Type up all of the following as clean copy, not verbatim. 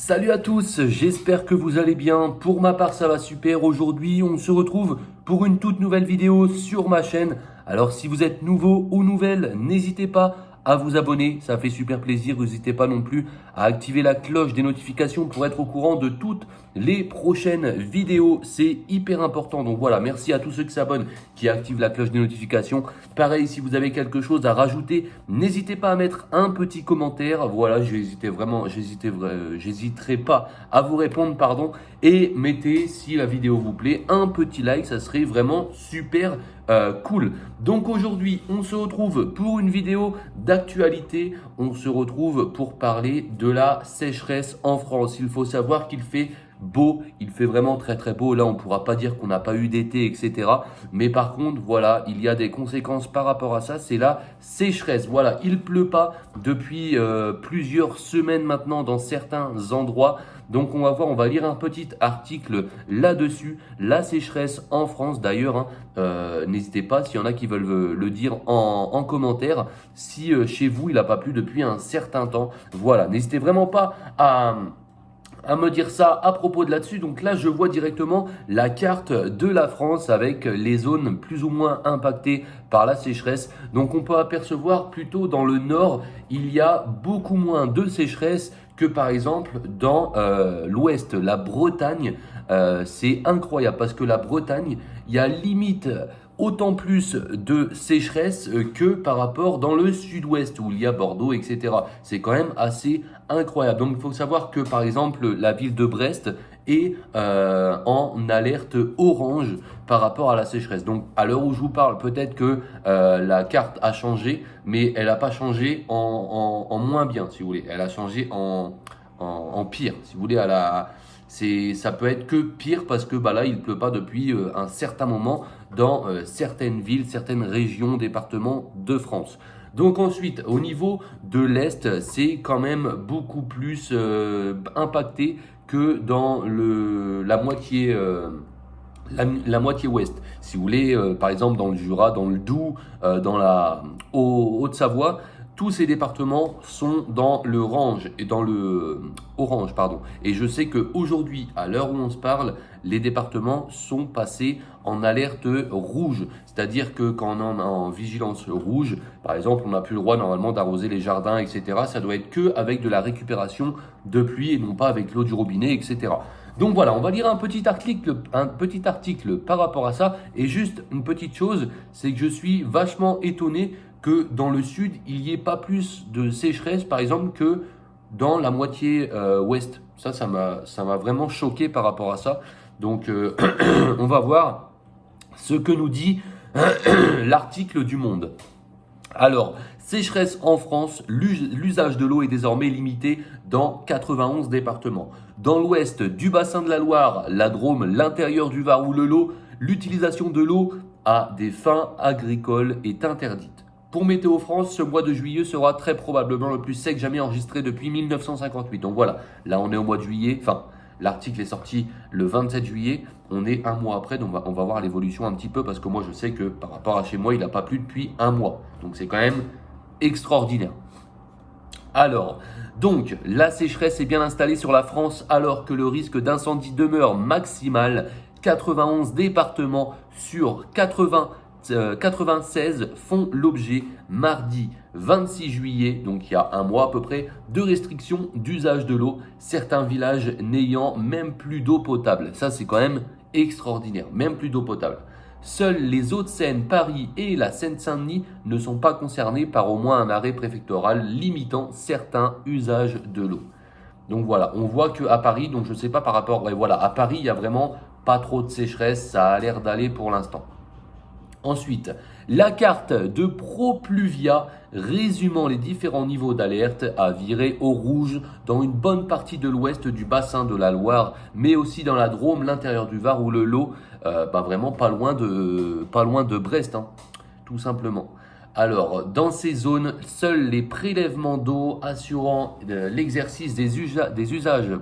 Salut à tous, j'espère que vous allez bien. Pour ma part, ça va super. Aujourd'hui, on se retrouve pour une toute nouvelle vidéo sur ma chaîne. Alors, si vous êtes nouveau ou nouvelle, n'hésitez pas à vous abonner, ça fait super plaisir. N'hésitez pas non plus à activer la cloche des notifications pour être au courant de toutes les prochaines vidéos. C'est hyper important. Donc voilà, merci à tous ceux qui s'abonnent, qui activent la cloche des notifications. Pareil, si vous avez quelque chose à rajouter, n'hésitez pas à mettre un petit commentaire. Voilà, j'hésiterai pas à vous répondre, pardon. Et mettez, si la vidéo vous plaît, un petit like, ça serait vraiment super cool. Donc aujourd'hui, on se retrouve pour une vidéo d'actualité. On se retrouve pour parler de la sécheresse en France. Il faut savoir qu'il fait beau, il fait vraiment très très beau. Là, on ne pourra pas dire qu'on n'a pas eu d'été, etc. Mais par contre, voilà, il y a des conséquences par rapport à ça. C'est la sécheresse. Voilà, il pleut pas depuis plusieurs semaines maintenant dans certains endroits. Donc on va voir, on va lire un petit article là-dessus, la sécheresse en France d'ailleurs. N'hésitez pas s'il y en a qui veulent le dire en commentaire, si chez vous il n'a pas plu depuis un certain temps. Voilà, n'hésitez vraiment pas à me dire ça à propos de là-dessus. Donc là, je vois directement la carte de la France avec les zones plus ou moins impactées par la sécheresse. Donc on peut apercevoir plutôt dans le nord, il y a beaucoup moins de sécheresse que par exemple dans l'ouest, la Bretagne. C'est incroyable parce que la Bretagne, il y a limite autant plus de sécheresse que par rapport dans le sud-ouest où il y a Bordeaux, etc. C'est quand même assez incroyable. Donc il faut savoir que par exemple la ville de Brest est en alerte orange par rapport à la sécheresse. Donc à l'heure où je vous parle, peut-être que la carte a changé, mais elle n'a pas changé en moins bien, si vous voulez. Elle a changé en pire, si vous voulez. Ça peut être que pire parce que là, il ne pleut pas depuis un certain moment dans certaines villes, certaines régions, départements de France. Donc ensuite, au niveau de l'Est, c'est quand même beaucoup plus impacté que dans la moitié la moitié ouest. Si vous voulez, par exemple dans le Jura, dans le Doubs, dans la Haute-Savoie, tous ces départements sont dans le orange et dans le orange, pardon. Et je sais qu'aujourd'hui, à l'heure où on se parle, les départements sont passés en alerte rouge. C'est-à-dire que quand on est en vigilance rouge, par exemple, on n'a plus le droit normalement d'arroser les jardins, etc. Ça doit être que avec de la récupération de pluie et non pas avec l'eau du robinet, etc. Donc voilà, on va lire un petit article par rapport à ça. Et juste une petite chose, c'est que je suis vachement étonné que dans le sud, il n'y ait pas plus de sécheresse, par exemple, que dans la moitié ouest. Ça m'a vraiment choqué par rapport à ça. Donc, on va voir ce que nous dit l'article du Monde. Alors, sécheresse en France, l'usage de l'eau est désormais limité dans 91 départements. Dans l'ouest du bassin de la Loire, la Drôme, l'intérieur du Var ou le Lot, l'utilisation de l'eau à des fins agricoles est interdite. Pour Météo France, ce mois de juillet sera très probablement le plus sec jamais enregistré depuis 1958. Donc voilà, là on est au mois de juillet, enfin l'article est sorti le 27 juillet, on est un mois après, donc on va voir l'évolution un petit peu parce que moi je sais que par rapport à chez moi, il n'a pas plu depuis un mois. Donc c'est quand même extraordinaire. Alors, donc, la sécheresse est bien installée sur la France alors que le risque d'incendie demeure maximal. 91 départements sur 96 font l'objet mardi 26 juillet, donc il y a un mois à peu près, de restrictions d'usage de l'eau, certains villages n'ayant même plus d'eau potable. Ça c'est quand même extraordinaire, même plus d'eau potable. Seuls les Hauts-de-Seine, Paris et la Seine-Saint-Denis ne sont pas concernés par au moins un arrêt préfectoral limitant certains usages de l'eau. Donc voilà, on voit qu'à Paris, donc je ne sais pas par rapport, ouais, voilà, à Paris, il n'y a vraiment pas trop de sécheresse, ça a l'air d'aller pour l'instant. Ensuite, la carte de ProPluvia résumant les différents niveaux d'alerte a viré au rouge dans une bonne partie de l'ouest du bassin de la Loire, mais aussi dans la Drôme, l'intérieur du Var ou le Lot, vraiment pas loin de Brest, tout simplement. Alors, dans ces zones, seuls les prélèvements d'eau assurant l'exercice des usages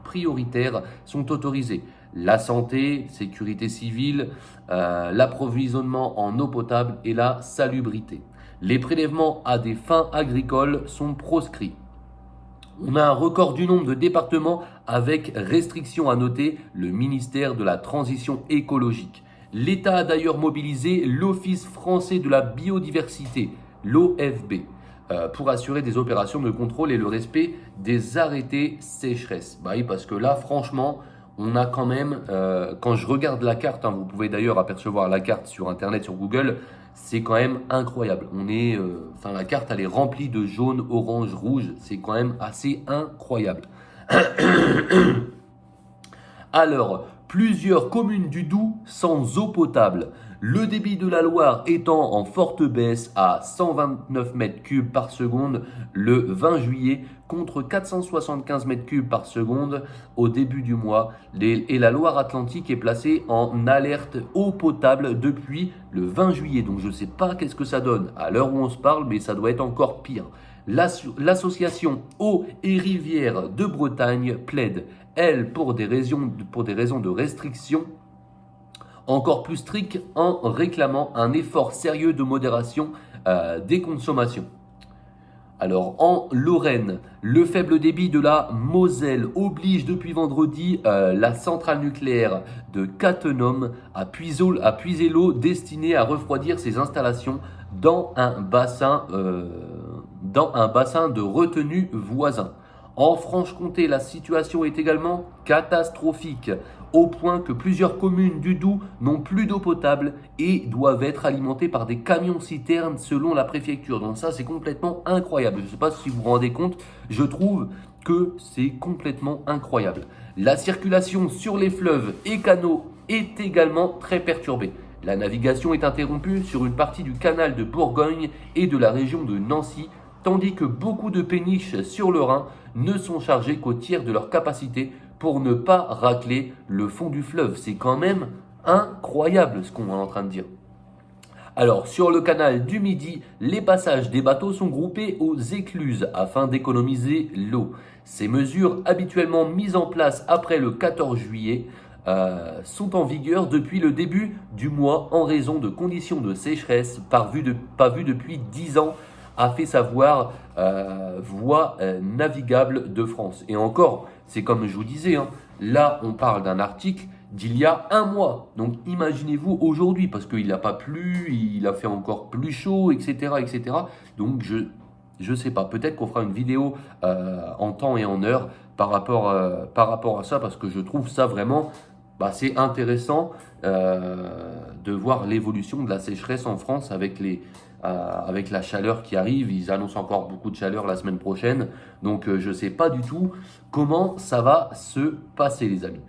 prioritaires sont autorisés. La santé, sécurité civile, l'approvisionnement en eau potable et la salubrité. Les prélèvements à des fins agricoles sont proscrits. On a un record du nombre de départements avec restriction à noter, le ministère de la Transition écologique. L'État a d'ailleurs mobilisé l'Office français de la biodiversité, l'OFB, pour assurer des opérations de contrôle et le respect des arrêtés sécheresse. Bah oui, parce que là, franchement, on a quand même, quand je regarde la carte, hein, vous pouvez d'ailleurs apercevoir la carte sur Internet, sur Google, c'est quand même incroyable. La carte, elle est remplie de jaune, orange, rouge. C'est quand même assez incroyable. Alors, plusieurs communes du Doubs sans eau potable. Le débit de la Loire étant en forte baisse à 129 mètres cubes par seconde le 20 juillet contre 475 mètres cubes par seconde au début du mois. Et la Loire-Atlantique est placée en alerte eau potable depuis le 20 juillet. Donc je ne sais pas qu'est-ce que ça donne à l'heure où on se parle, mais ça doit être encore pire. L'association Eau et Rivières de Bretagne plaide, elle, pour des raisons de restriction encore plus strictes en réclamant un effort sérieux de modération des consommations. Alors en Lorraine, le faible débit de la Moselle oblige depuis vendredi la centrale nucléaire de Cattenom à puiser l'eau destinée à refroidir ses installations dans un bassin de retenue voisin. En Franche-Comté, la situation est également catastrophique, au point que plusieurs communes du Doubs n'ont plus d'eau potable et doivent être alimentées par des camions-citernes selon la préfecture. Donc ça, c'est complètement incroyable. Je ne sais pas si vous vous rendez compte, je trouve que c'est complètement incroyable. La circulation sur les fleuves et canaux est également très perturbée. La navigation est interrompue sur une partie du canal de Bourgogne et de la région de Nancy, tandis que beaucoup de péniches sur le Rhin ne sont chargées qu'au tiers de leur capacité pour ne pas racler le fond du fleuve. C'est quand même incroyable ce qu'on est en train de dire. Alors, sur le canal du Midi, les passages des bateaux sont groupés aux écluses afin d'économiser l'eau. Ces mesures, habituellement mises en place après le 14 juillet, sont en vigueur depuis le début du mois en raison de conditions de sécheresse pas vues depuis 10 ans, a fait savoir Voies navigables de France. Et encore, c'est comme je vous disais, hein, là on parle d'un article d'il y a un mois. Donc imaginez-vous aujourd'hui, parce qu'il n'a pas plu, il a fait encore plus chaud, etc. etc. Donc je sais pas, peut-être qu'on fera une vidéo en temps et en heure par rapport à ça, parce que je trouve ça vraiment c'est intéressant de voir l'évolution de la sécheresse en France avec la chaleur qui arrive. Ils annoncent encore beaucoup de chaleur la semaine prochaine. Donc je ne sais pas du tout comment ça va se passer, les amis.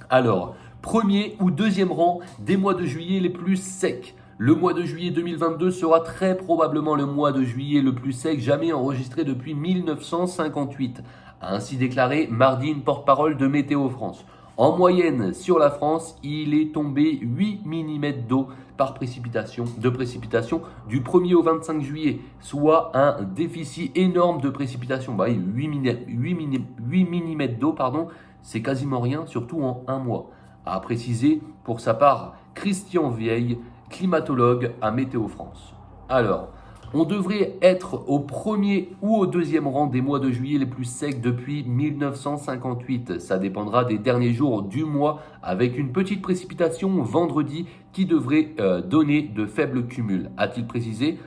Alors, premier ou deuxième rang des mois de juillet les plus secs. Le mois de juillet 2022 sera très probablement le mois de juillet le plus sec jamais enregistré depuis 1958, a ainsi déclaré mardi une porte-parole de Météo France. En moyenne, sur la France, il est tombé 8 mm d'eau de précipitation du 1er au 25 juillet, soit un déficit énorme de précipitation. 8 mm d'eau, c'est quasiment rien, surtout en un mois, a précisé pour sa part Christian Vieille, climatologue à Météo France. Alors, on devrait être au premier ou au deuxième rang des mois de juillet les plus secs depuis 1958. Ça dépendra des derniers jours du mois avec une petite précipitation vendredi qui devrait donner de faibles cumuls, a-t-il précisé.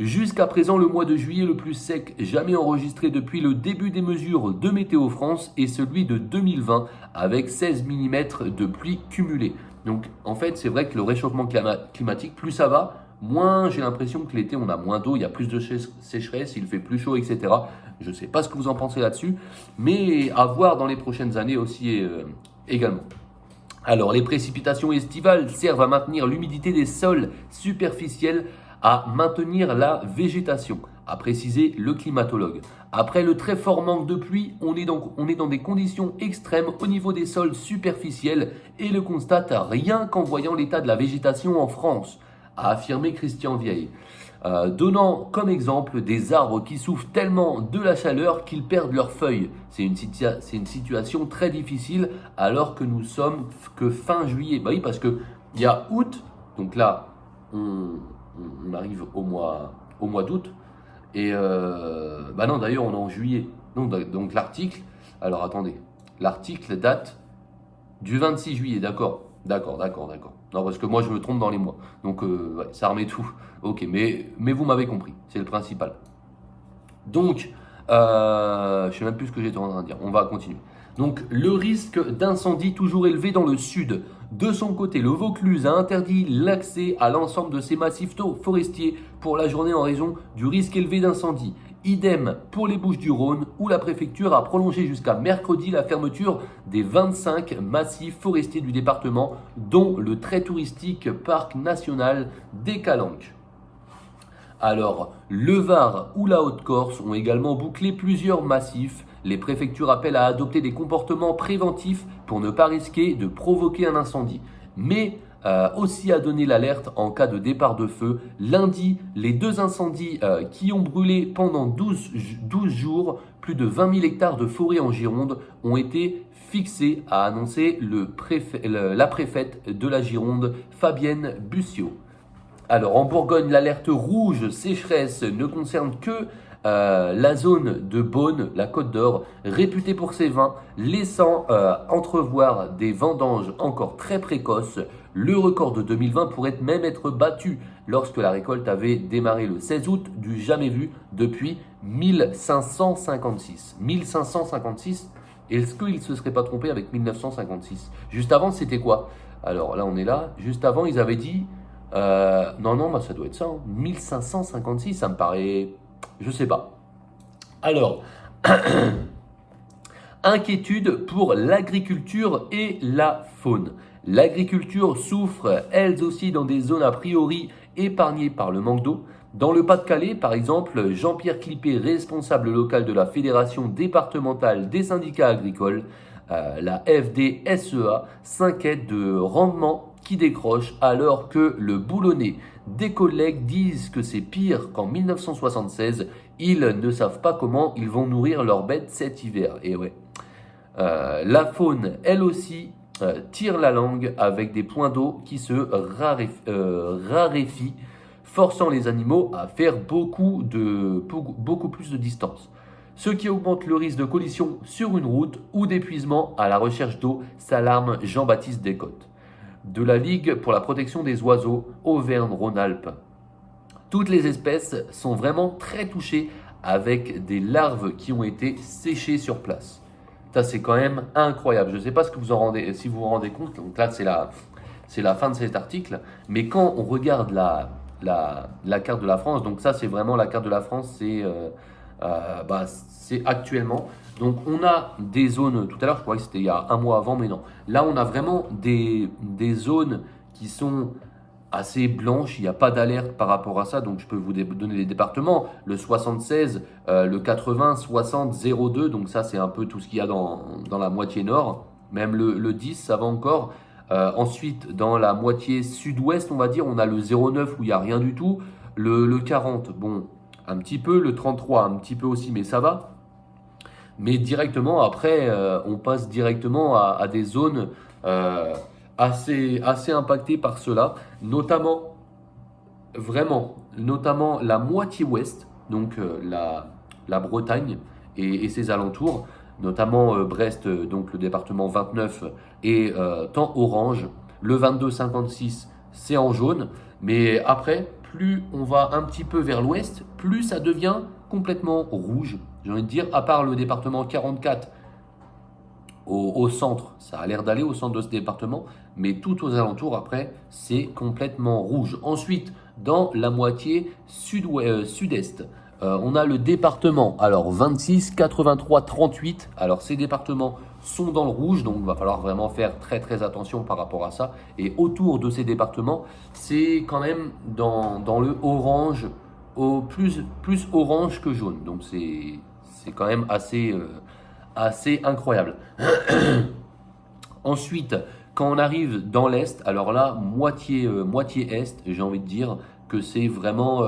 Jusqu'à présent, le mois de juillet le plus sec jamais enregistré depuis le début des mesures de Météo France est celui de 2020 avec 16 mm de pluie cumulée. Donc en fait, c'est vrai que le réchauffement climatique, plus ça va, moins j'ai l'impression que l'été on a moins d'eau, il y a plus de sécheresse, il fait plus chaud, etc. Je ne sais pas ce que vous en pensez là-dessus, mais à voir dans les prochaines années aussi également. Alors les précipitations estivales servent à maintenir l'humidité des sols superficiels, à maintenir la végétation, a précisé le climatologue. Après le très fort manque de pluie, on est dans des conditions extrêmes au niveau des sols superficiels et le constate rien qu'en voyant l'état de la végétation en France, a affirmé Christian Vieille, donnant comme exemple des arbres qui souffrent tellement de la chaleur qu'ils perdent leurs feuilles. C'est une situation très difficile alors que nous sommes que fin juillet. Oui, parce qu'il y a août, donc là on arrive au mois d'août, Et bah non, d'ailleurs, on est en juillet. Donc l'article, alors attendez, l'article date du 26 juillet, d'accord. D'accord. Non, parce que moi, je me trompe dans les mois. Donc, ouais, ça remet tout. Ok, mais vous m'avez compris, c'est le principal. Donc, je sais même plus ce que j'étais en train de dire. On va continuer. Donc, le risque d'incendie toujours élevé dans le sud. De son côté, le Vaucluse a interdit l'accès à l'ensemble de ses massifs forestiers pour la journée en raison du risque élevé d'incendie. Idem pour les Bouches-du-Rhône, où la préfecture a prolongé jusqu'à mercredi la fermeture des 25 massifs forestiers du département, dont le très touristique parc national des Calanques. Alors, le Var ou la Haute-Corse ont également bouclé plusieurs massifs. Les préfectures appellent à adopter des comportements préventifs pour ne pas risquer de provoquer un incendie. Mais aussi à donner l'alerte en cas de départ de feu. Lundi, les deux incendies qui ont brûlé pendant 12 jours plus de 20 000 hectares de forêt en Gironde ont été fixés, a annoncé la préfète de la Gironde, Fabienne Bussiot. Alors en Bourgogne, l'alerte rouge sécheresse ne concerne que la zone de Beaune, la Côte d'Or, réputée pour ses vins, laissant entrevoir des vendanges encore très précoces. Le record de 2020 pourrait même être battu lorsque la récolte avait démarré le 16 août, du jamais vu depuis 1556. 1556, est-ce qu'il ne se serait pas trompé avec 1956? Juste avant, c'était quoi? Alors là, on est là. Juste avant, ils avaient dit... non, bah, ça doit être ça. 1556, ça me paraît... Je sais pas. Alors, inquiétude pour l'agriculture et la faune. L'agriculture souffre, elles aussi, dans des zones a priori épargnées par le manque d'eau. Dans le Pas-de-Calais, par exemple, Jean-Pierre Clippé, responsable local de la Fédération départementale des syndicats agricoles, la FDSEA, s'inquiète de rendements qui décrochent alors que le boulonnet des collègues disent que c'est pire qu'en 1976. Ils ne savent pas comment ils vont nourrir leurs bêtes cet hiver. Et ouais. La faune, elle aussi, tire la langue avec des points d'eau qui se raréfient, forçant les animaux à faire beaucoup plus de distance. Ce qui augmente le risque de collision sur une route ou d'épuisement à la recherche d'eau, s'alarme Jean-Baptiste Descotes de la Ligue pour la protection des oiseaux Auvergne-Rhône-Alpes. Toutes les espèces sont vraiment très touchées avec des larves qui ont été séchées sur place. Ça, c'est quand même incroyable. Je ne sais pas ce que si vous vous rendez compte. Donc là, c'est la fin de cet article. Mais quand on regarde la carte de la France, donc ça, c'est vraiment la carte de la France, c'est actuellement. Donc on a des zones, tout à l'heure je croyais que c'était il y a un mois avant, mais non. Là on a vraiment des zones qui sont assez blanches, il n'y a pas d'alerte par rapport à ça, donc je peux vous donner les départements. Le 76, le 80, 60, 02, donc ça c'est un peu tout ce qu'il y a dans la moitié nord. Même le 10, ça va encore. Ensuite, dans la moitié sud-ouest, on va dire, on a le 09 où il n'y a rien du tout. Le 40, bon, un petit peu. Le 33, un petit peu aussi, mais ça va. Mais directement, après, on passe directement à des zones assez impactées par cela, notamment la moitié ouest, donc la Bretagne et ses alentours, notamment Brest, donc le département 29 est en orange, le 22-56 c'est en jaune, mais après, plus on va un petit peu vers l'ouest, plus ça devient complètement rouge. J'ai envie de dire, à part le département 44 au centre, ça a l'air d'aller au centre de ce département, mais tout aux alentours, après, c'est complètement rouge. Ensuite, dans la moitié sud-est, on a le département, alors 26, 83, 38. Alors ces départements sont dans le rouge, donc il va falloir vraiment faire très très attention par rapport à ça. Et autour de ces départements, c'est quand même dans le orange, plus orange que jaune. Donc c'est quand même assez incroyable. Ensuite, quand on arrive dans l'Est, alors là, moitié Est, j'ai envie de dire que c'est vraiment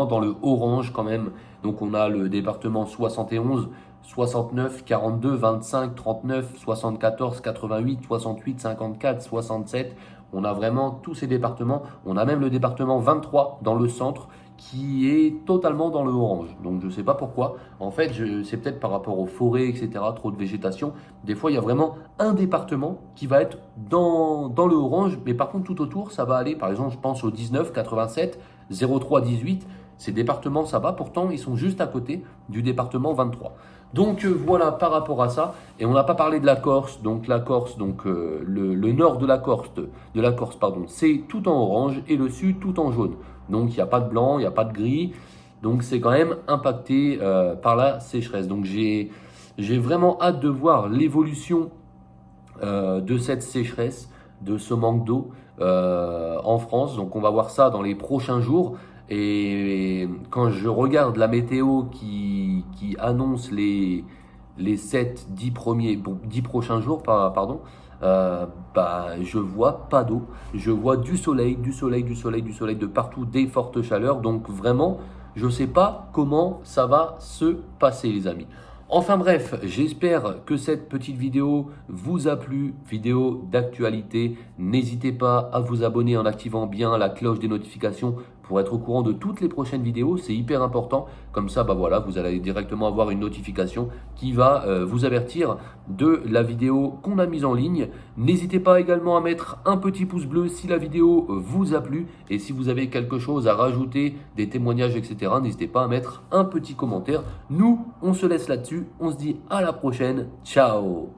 dans le orange quand même. Donc on a le département 71, 69, 42, 25, 39, 74, 88, 68, 54, 67. On a vraiment tous ces départements. On a même le département 23 dans le centre qui est totalement dans le orange. Donc je ne sais pas pourquoi. En fait, c'est peut-être par rapport aux forêts, etc., trop de végétation. Des fois, il y a vraiment un département qui va être dans le orange, mais par contre, tout autour, ça va aller. Par exemple, je pense au 19, 87, 03, 18. Ces départements, ça va. Pourtant, ils sont juste à côté du département 23. Donc voilà par rapport à ça. Et on n'a pas parlé de la Corse. Donc la Corse, le nord de la Corse, pardon, c'est tout en orange et le sud tout en jaune. Donc il n'y a pas de blanc, il n'y a pas de gris. Donc c'est quand même impacté par la sécheresse. Donc j'ai vraiment hâte de voir l'évolution de cette sécheresse, de ce manque d'eau en France. Donc on va voir ça dans les prochains jours. Et quand je regarde la météo qui annonce les 10 prochains jours, pardon, je vois pas d'eau. Je vois du soleil de partout, des fortes chaleurs. Donc vraiment, je ne sais pas comment ça va se passer, les amis. Enfin bref, j'espère que cette petite vidéo vous a plu, vidéo d'actualité. N'hésitez pas à vous abonner en activant bien la cloche des notifications pour être au courant de toutes les prochaines vidéos. C'est hyper important. Comme ça, voilà, vous allez directement avoir une notification qui va vous avertir de la vidéo qu'on a mise en ligne. N'hésitez pas également à mettre un petit pouce bleu si la vidéo vous a plu. Et si vous avez quelque chose à rajouter, des témoignages, etc., n'hésitez pas à mettre un petit commentaire. Nous, on se laisse là-dessus. On se dit à la prochaine. Ciao!